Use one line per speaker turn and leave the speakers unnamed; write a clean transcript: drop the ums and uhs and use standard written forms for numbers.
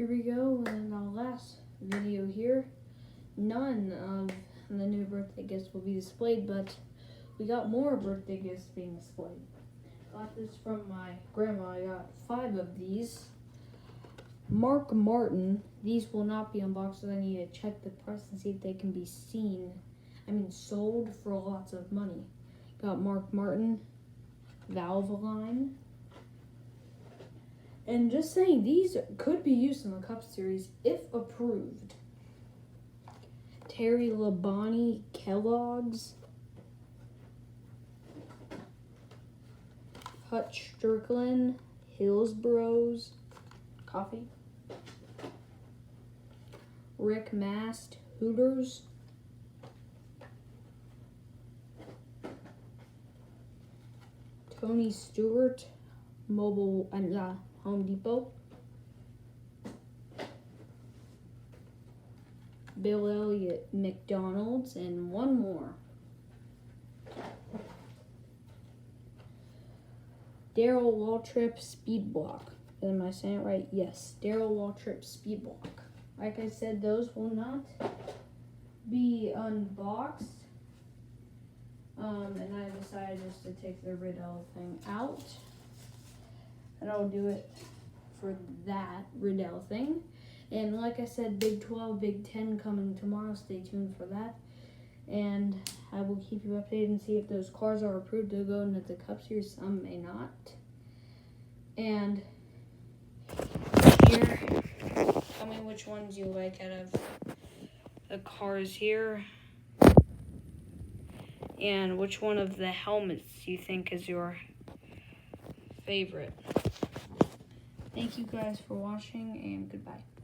here we go, and our last video here. None of the new birthday gifts will be displayed, but we got more birthday gifts being displayed. Got this from my grandma. I got 5 of these. Mark Martin. These will not be unboxed, so I need to check the price and see if they can be sold for lots of money. Got Mark Martin, Valvoline. And just saying, these could be used in the Cup Series if approved. Terry Labonte, Kellogg's. Hutch Strickland, Hillsborough's Coffee. Rick Mast, Hooters. Tony Stewart, Mobile and Home Depot. Bill Elliott, McDonald's, and one more. Darrell Waltrip Speed Block. Am I saying it right? Yes, Darrell Waltrip Speed Block. Like I said, those will not be unboxed. And I decided just to take the Riddell thing out. And I'll do it for that Riddell thing. And like I said, Big 12, Big 10 coming tomorrow. Stay tuned for that. And I will keep you updated and see if those cars are approved to go into the Cup Series. Some may not. And here, tell me which ones you like out of the cars here. And which one of the helmets you think is your favorite. Thank you guys for watching, and goodbye.